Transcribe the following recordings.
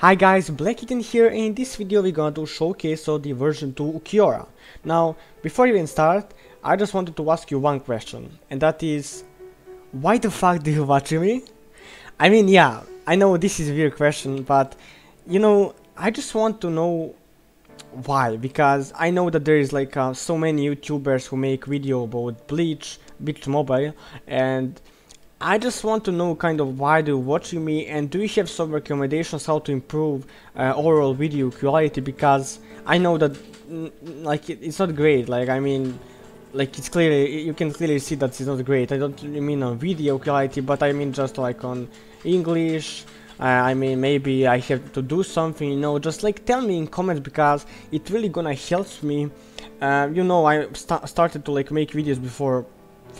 Hi guys, Blackitten here, and in this video we're gonna do showcase of the version 2 Ulquiorra. Now, before we even start, I just wanted to ask you one question, and that is, why the fuck do you watch me? I mean, yeah, I know this is a weird question, but I just want to know why, because I know that there is like so many YouTubers who make video about Bleach Mobile, and I just want to know kind of why do you watching me, and do you have some recommendations how to improve overall video quality, because I know that it's not great. Like, I mean, like, it's clearly, you can clearly see that it's not great. I don't really mean on video quality, but I mean just like on English. I mean, maybe I have to do something, just like tell me in comments, because it really gonna help me. I started to like make videos before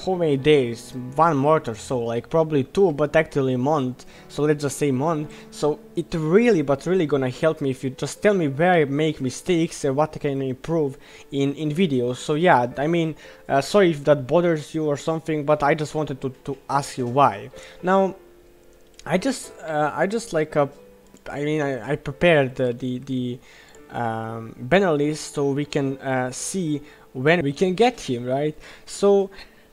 how many days, 1 month or so, like probably 2, but actually a month, so let's just say month. So it really gonna help me if you just tell me where I make mistakes and what I can improve in videos. So yeah, I mean, sorry if that bothers you or something, but I just wanted to ask you why. Now, I prepared the banner list so we can see when we can get him, right? So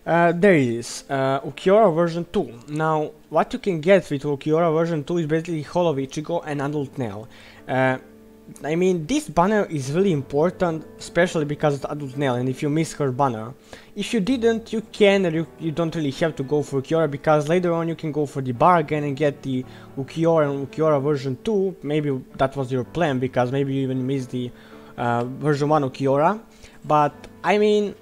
there it is, Ulquiorra version 2. Now, what you can get with Ulquiorra version 2 is basically Hall of Ichigo and Adult Nell. I mean, this banner is really important, especially because of Adult Nell, and if you miss her banner. If you didn't, you can, and you don't really have to go for Ulquiorra, because later on you can go for the bargain and get the Ulquiorra and Ulquiorra version 2. Maybe that was your plan, because maybe you even missed the version 1 Ulquiorra. But, I mean,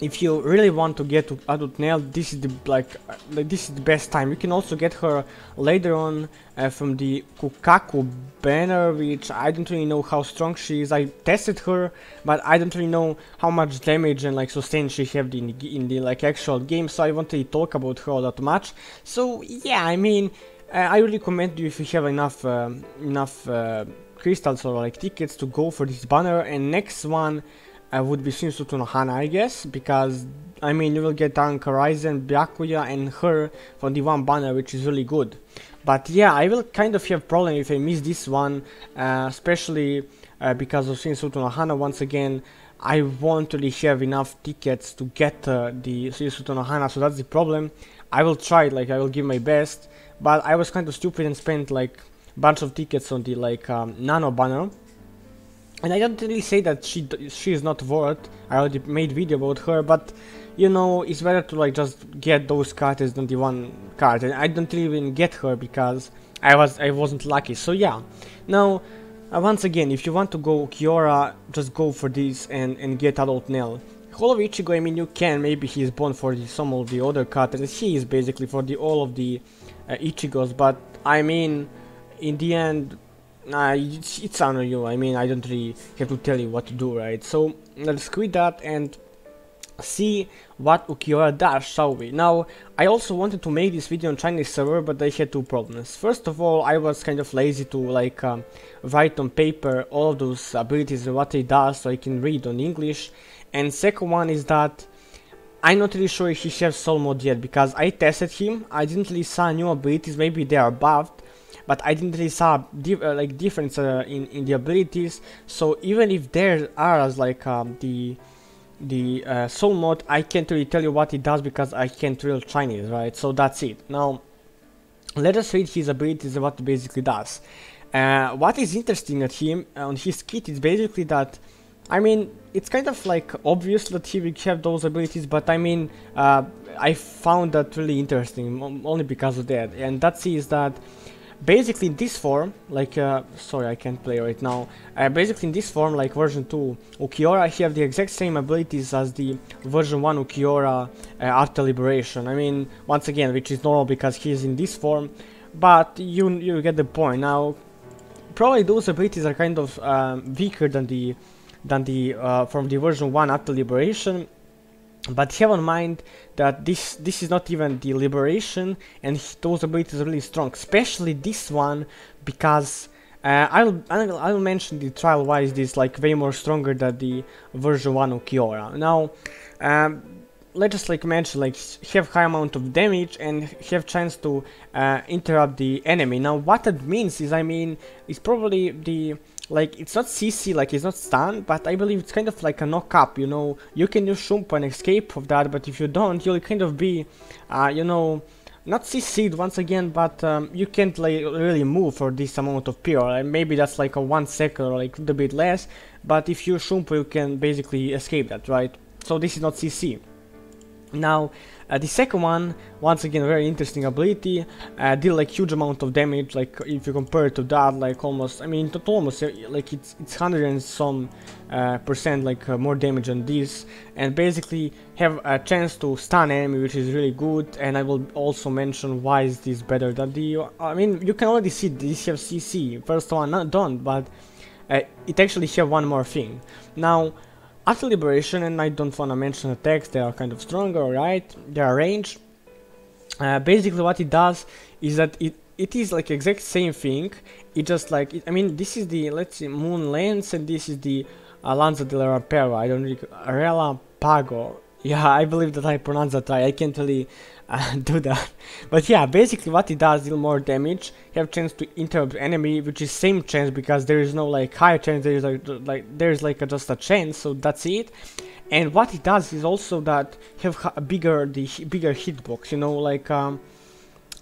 if you really want to get to Adult Nell, this is this is the best time. You can also get her later on from the Kukaku banner, which I don't really know how strong she is. I tested her, but I don't really know how much damage and like sustain she have in the like actual game, so I won't really talk about her all that much. So yeah, I mean, I really recommend you, if you have enough crystals or like tickets, to go for this banner. And next one would be Shinsuke no Hana, I guess, because I mean, you will get Tank Horizon, Byakuya and her from the one banner, which is really good. But yeah, I will kind of have problem if I miss this one, especially because of Shinsuke no Hana. Once again, I won't really have enough tickets to get the Shinsuke no Hana, so that's the problem. I will try, like I will give my best, but I was kind of stupid and spent like bunch of tickets on the like Nano banner. And I don't really say that she is not worth. I already made video about her, but it's better to like just get those cards than the one card. And I don't even get her because I wasn't lucky. So yeah. Now, once again, if you want to go Ulquiorra, just go for this and get Adult Nell. Hall of Ichigo, I mean, you can, maybe he is born for some of the other cards. He is basically for all of the Ichigos, but I mean, in the end, it's on you. I mean, I don't really have to tell you what to do, right? So let's quit that and see what Ulquiorra does, shall we? Now, I also wanted to make this video on Chinese server, but I had 2 problems. First of all, I was kind of lazy to like write on paper all of those abilities and what he does, so I can read on English. And second one is that I'm not really sure if he has soul mode yet, because I tested him. I didn't really saw new abilities. Maybe they are buffed, but I didn't really saw difference in the abilities. So even if there are like the soul mode, I can't really tell you what it does because I can't read Chinese, right? So that's it. Now let us read his abilities and what it basically does. What is interesting at him on his kit is basically that, I mean, it's kind of like obvious that he will have those abilities, but I mean, I found that really interesting only because of that. And that is that basically in this form, like, sorry, I can't play right now. Basically in this form, like version 2 Ulquiorra, he have the exact same abilities as the version 1 Ulquiorra after liberation. I mean, once again, which is normal because he is in this form, but you get the point. Now, probably those abilities are kind of weaker than the from the version 1 after liberation. But have in mind that this is not even the liberation, and those abilities are really strong, especially this one, because I'll mention the trial why is this like way more stronger than the version 1 Ulquiorra. Now, let's just like mention, like have high amount of damage and have chance to interrupt the enemy. Now what that means is, I mean, it's probably the, like, it's not CC, like it's not stun, but I believe it's kind of like a knock up, you know. You can use Shumpa and escape of that, but if you don't, you'll kind of be, you know, not CC'd once again, but you can't like really move for this amount of pure, and maybe that's like a 1 second or like a little bit less, but if you Shumpa you can basically escape that, right? So this is not CC. Now the second one, once again, very interesting ability, deal like huge amount of damage, like if you compare it to that, like almost, I mean not almost, like it's 100 and some percent like more damage than this, and basically have a chance to stun enemy, which is really good. And I will also mention why is this better than the, I mean you can already see this have CC, first one not done, but it actually have one more thing. Now after liberation, and I don't want to mention attacks, they are kind of stronger, right? They are ranged. Basically what it does is that it is like exact same thing. It just like, I mean this is the, let's see, Moon Lance, and this is the Lanza del Rapero. I don't really, Rela Pago. Yeah, I believe that I pronounced that right. I can't really do that. But yeah, basically what it does, deal more damage, have chance to interrupt enemy, which is same chance because there is no like higher chance, there is like just a chance, so that's it. And what it does is also that have a bigger hitbox, you know, like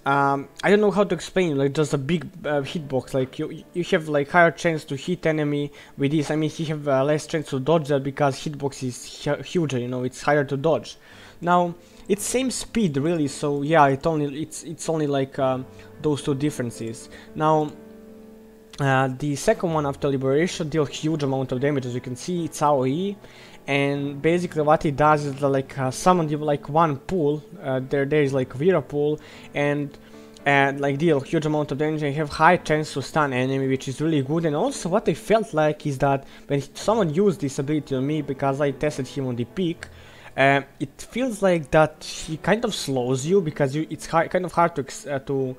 I don't know how to explain, like just a big hitbox, like you have like higher chance to hit enemy with this. I mean you have less chance to dodge that because hitbox is huger, you know, it's higher to dodge. Now it's same speed really, so yeah, it's only like those two differences. Now the second one after liberation deals huge amount of damage, as you can see. It's AoE, and basically what it does is like summon you like one pool, there is like Vera pool, and like deal huge amount of damage and have high chance to stun enemy, which is really good. And also what I felt like is that when someone used this ability on me, because I tested him on the peak, it feels like that he kind of slows you, because it's kind of hard to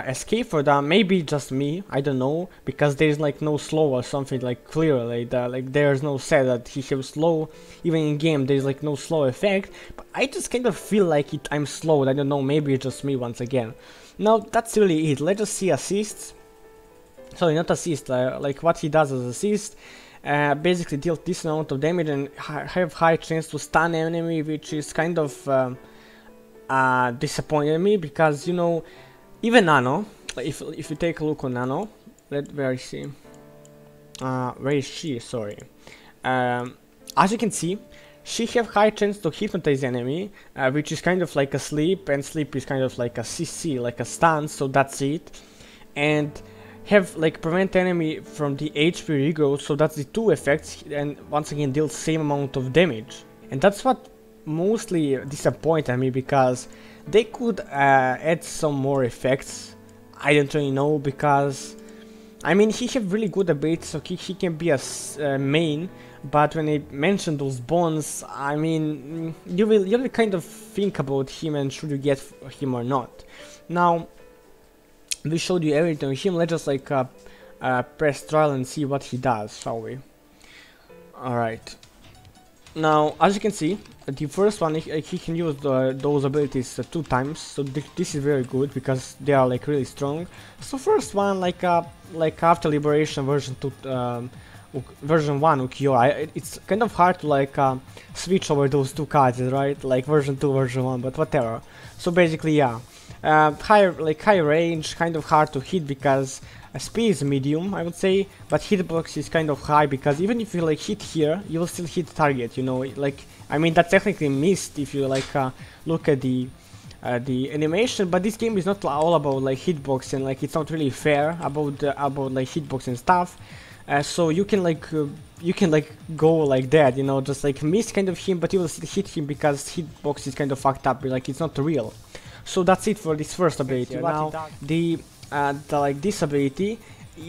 escape for that. Maybe just me, I don't know, because there's like no slow or something like clear like that, like there's no set that he has slow. Even in game there's like no slow effect, but I just kind of feel like I'm slowed. I don't know, maybe it's just me once again. Now that's really it. Let's just see assists. Sorry, not assist, like what he does as assist. Basically deal this amount of damage and have high chance to stun enemy, which is kind of disappointed me, because you know, even Nano, if you take a look on Nano, where is she? Where is she? Sorry. As you can see, she have high chance to hypnotize enemy, which is kind of like a sleep, and sleep is kind of like a CC, like a stun, so that's it. And have like prevent enemy from the HP regrowth, so that's the two effects, and once again deal same amount of damage. And that's what mostly disappointed me, because they could add some more effects. I don't really know, because I mean he have really good abilities, so he can be a main, but when I mention those bones, I mean you will kind of think about him and should you get him or not. Now we showed you everything on him. Let's just like press trial and see what he does, shall we? Alright. Now, as you can see, the first one, he can use those abilities 2 times, so this is very good because they are like really strong. So first one, like after liberation version 2, version 1 Ulquiorra, it's kind of hard to like switch over those two cards, right? Like version 2, version 1, but whatever. So basically, yeah, high range, kind of hard to hit because speed is medium, I would say, but hitbox is kind of high, because even if you like hit here, you will still hit target, you know, like, I mean that's technically missed if you like look at the animation, but this game is not all about like hitbox, and like it's not really fair about like hitbox and stuff. So you can like go like that, you know, just like miss kind of him, but you will still hit him because hitbox is kind of fucked up, like it's not real. So that's it for this first ability. Now the like this ability,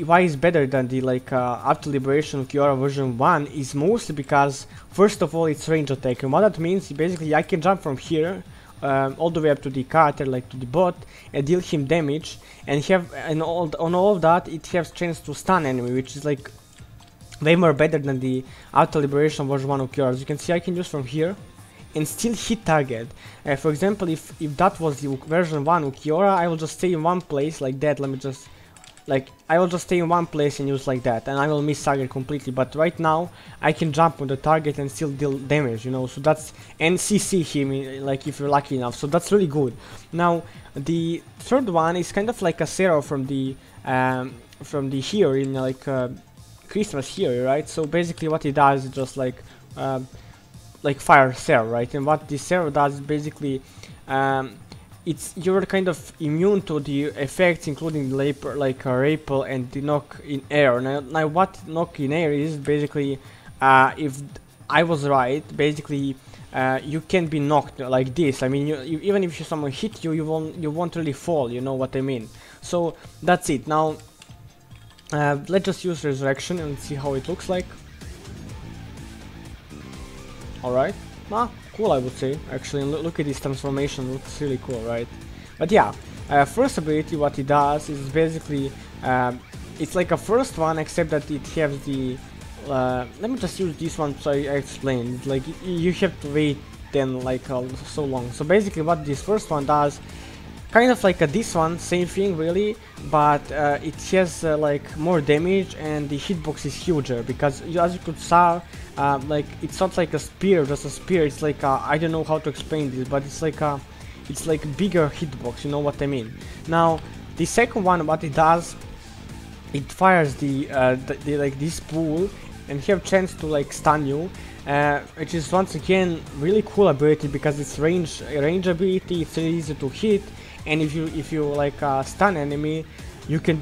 why is better than the like after liberation of Ulquiorra version 1, is mostly because first of all it's range attack, and what that means, basically I can jump from here all the way up to the character, like to the bot, and deal him damage, and have on all of that it has chance to stun enemy, which is like way more better than the after liberation version 1 of Ulquiorra. As you can see, I can use from here, and still hit target. For example, if that was the version 1 Ulquiorra, I will just stay in one place like that. Let me just, like, I will just stay in one place and use like that, and I will miss target completely. But right now I can jump on the target and still deal damage, you know, so that's, and CC him, like, if you're lucky enough, so that's really good. Now the third one is kind of like a Zero from the hero in like Christmas hero, right? So basically what he does is just like fire Zero, right? And what this Zero does is basically it's, you're kind of immune to the effects, including like a rappel and the knock in air. Now what knock in air is basically, if I was right, basically you can be knocked like this. I mean, even if someone hit you, you won't really fall. You know what I mean? So that's it. Now let's just use Resurrection and see how it looks like. All right. Cool, I would say. Actually, look at this transformation, looks really cool, right? But yeah, first ability, what it does is basically, it's like a first one, except that it has the, let me just use this one so I explain. It's like, you have to wait then like so long. So basically what this first one does, kind of like this one, same thing really, but it has like more damage, and the hitbox is huger, because as you could saw, like, it's not like a spear, just a spear. It's like I don't know how to explain this, but it's like bigger hitbox. You know what I mean? Now the second one, what it does, it fires the like this pool, and you have chance to like stun you, which is once again really cool ability, because it's range ability. It's really easy to hit, and if you like stun enemy, you can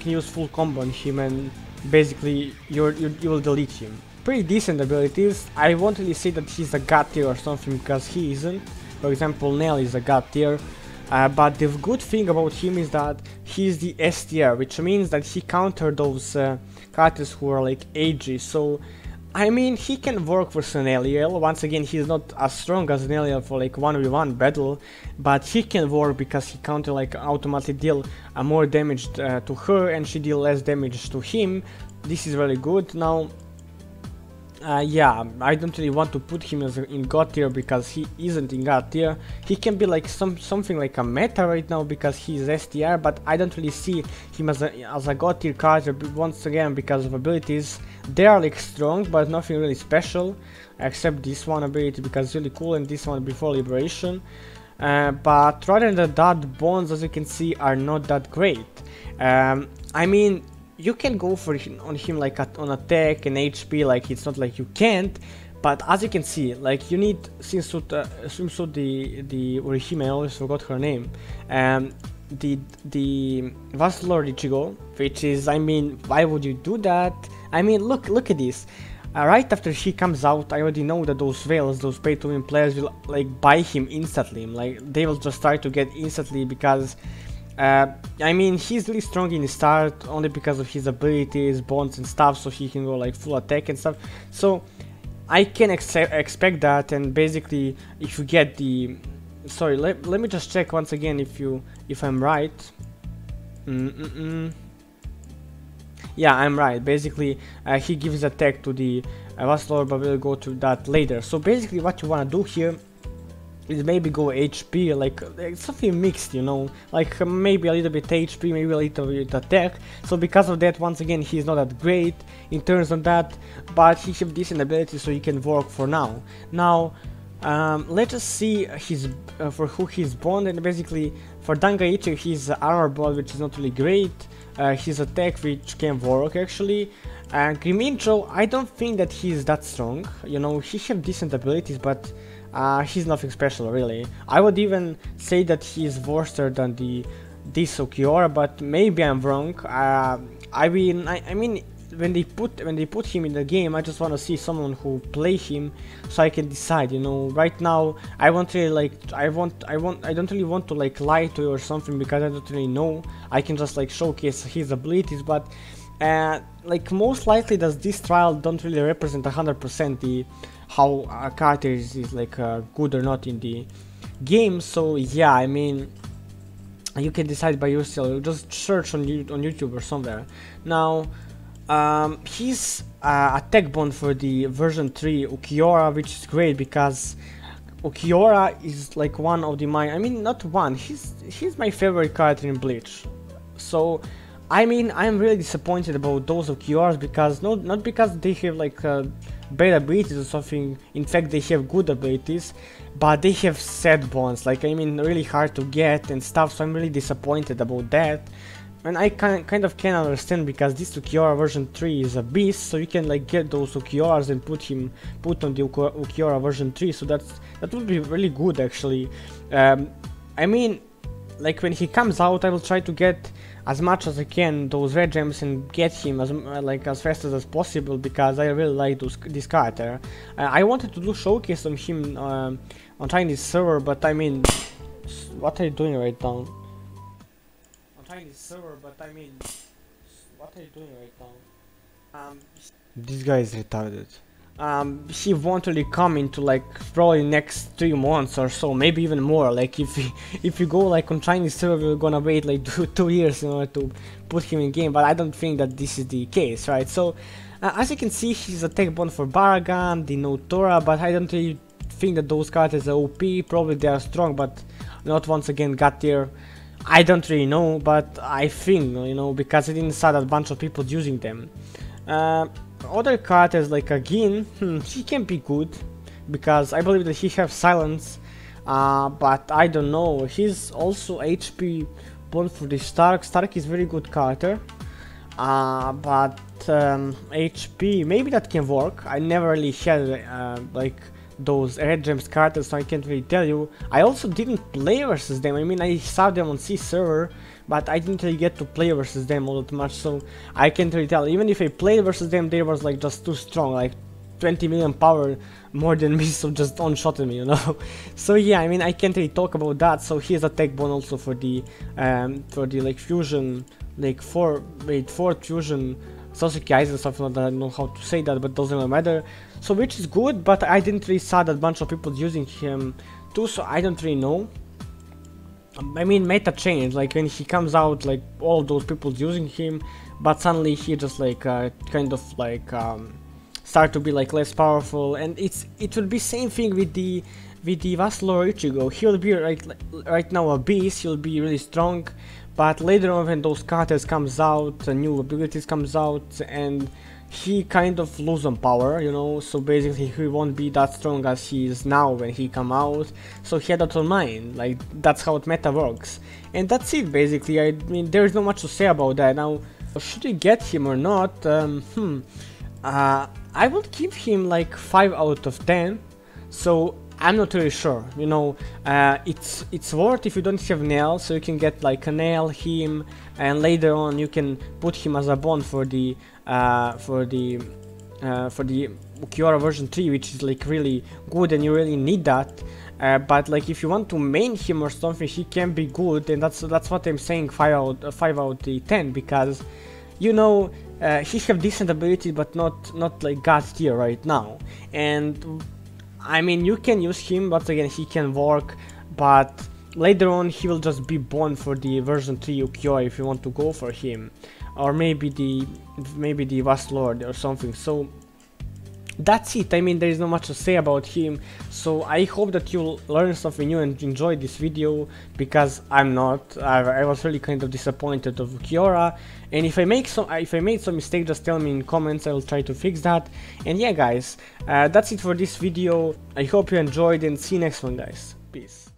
use full combo on him, and basically you will delete him. Pretty decent abilities. I won't really say that he's a god tier or something, because he isn't. For example, Nail is a god tier, but the good thing about him is that he's the S tier, which means that he counter those characters who are like AG. So I mean, he can work for Seneliel. Once again, he's not as strong as Seneliel for like 1v1 battle, but he can work because he counter like automatically deal more damage to her, and she deal less damage to him. This is really good. Now yeah, I don't really want to put him in God tier, because he isn't in God tier. He can be like something like a meta right now, because he's STR, but I don't really see him as a God tier character, once again because of abilities. They are like strong, but nothing really special, except this one ability, because it's really cool, and this one before Liberation. But rather than that, bonds, as you can see, are not that great. I mean, you can go for on him like on attack and HP, like it's not like you can't, but as you can see, like you need swimsuit the Orihime, I always forgot her name, the Vassal Ichigo, which is, I mean, why would you do that? I mean, look at this. Right after he comes out, I already know that those whales, those pay-to-win players will like buy him instantly. Like they will just try to get instantly, because I mean, he's really strong in the start only because of his abilities, bonds and stuff, so he can go like full attack and stuff. So I can expect that, and basically if you get the, sorry, let me just check once again if I'm right. Yeah, I'm right. Basically he gives attack to the Vassal, but we'll go to that later. So basically what you want to do here is maybe go HP, like something mixed, you know, like maybe a little bit HP, maybe a little bit attack. So because of that, once again, he's not that great in terms of that, but he has decent ability, so he can work for now. Now let's just see his for who he's bond, and basically for Dangaichi he's armor bond, which is not really great. His attack, which can work actually. Grimincho, I don't think that he's that strong, you know, he has decent abilities, but he's nothing special really. I would even say that he's worse than this Ulquiorra, but maybe I'm wrong. I mean when they put him in the game, I just want to see someone who play him, so I can decide, you know. Right now I don't really want to like lie to you or something, because I don't really know. I can just like showcase his abilities, but like most likely that this trial don't really represent 100% the how a character is like good or not in the game. So yeah, I mean, you can decide by yourself. Just search on YouTube or somewhere. Now his attack bond for the version 3 Ulquiorra, which is great, because Ulquiorra is like one of the I mean, not one, he's my favorite character in Bleach. So I mean, I'm really disappointed about those Ulquiorras because not because they have like bad abilities or something. In fact, they have good abilities, but they have sad bonds, like I mean, really hard to get and stuff. So I'm really disappointed about that. And I kind of can understand because this Ulquiorra version 3 is a beast, so you can like get those Ulquiorras and put on the Ulquiorra version 3. So that would be really good actually. I mean, like when he comes out, I will try to get as much as I can those red gems and get him as fast as possible because I really like this character. I wanted to do showcase on him on Chinese server, but I mean, what are you doing right now? Chinese server, but I mean, what are you doing right now? This guy is retarded. He won't really come into like probably next 3 months or so, maybe even more. Like if you go like on Chinese server, we're gonna wait like 2 years in order to put him in game. But I don't think that this is the case, right? So as you can see, he's a tech bond for Baragan, the Notora, but I don't really think that those characters are OP. Probably they are strong, but not once again got there. I don't really know, but I think, you know, because I didn't saw that bunch of people using them. Other characters like Agin, he can be good, because I believe that he has silence, but I don't know. He's also HP bond for the Stark. Stark is very good character, but HP, maybe that can work. I never really had like those red gems characters, so I can't really tell you. I also didn't play versus them. I mean, I saw them on C server, but I didn't really get to play versus them all that much, so I can't really tell. Even if I played versus them, they was like just too strong, like 20 million power more than me, so just one-shotted me, you know. So yeah, I mean, I can't really talk about that. So here's a tech bond also for the like fusion, like fourth fusion Sasuke eyes and stuff like that. I don't know how to say that, but doesn't really matter. So which is good, but I didn't really saw that bunch of people using him too, so I don't really know. I mean, meta change, like when he comes out, like all those people using him, but suddenly he just like kind of like start to be like less powerful, and it will be same thing with the Vassal Ichigo. He'll be right now a beast, he'll be really strong, but later on when those characters comes out, new abilities comes out, and he kind of lose on power, you know, so basically he won't be that strong as he is now when he come out. So he had that on mind, like that's how meta works, and that's it basically. I mean, there is not much to say about that. Now, should we get him or not? I would give him like 5 out of 10, so I'm not really sure, you know. It's worth if you don't have nail, so you can get like a nail him, and later on you can put him as a bond for the Ulquiorra version 3, which is like really good, and you really need that. But like if you want to main him or something, he can be good, and that's what I'm saying 5 out of 10, because you know he have decent ability, but not like god tier right now. And I mean, you can use him, but again he can work, but later on he will just be bond for the version 3 Ulquiorra if you want to go for him, or maybe the Vast Lord or something. So that's it. I mean, there is not much to say about him, so I hope that you'll learn something new and enjoy this video, because I'm not. I was really kind of disappointed of Ulquiorra, and if I made some mistake, just tell me in comments. I will try to fix that. And yeah guys, that's it for this video. I hope you enjoyed, and see you next one guys. Peace.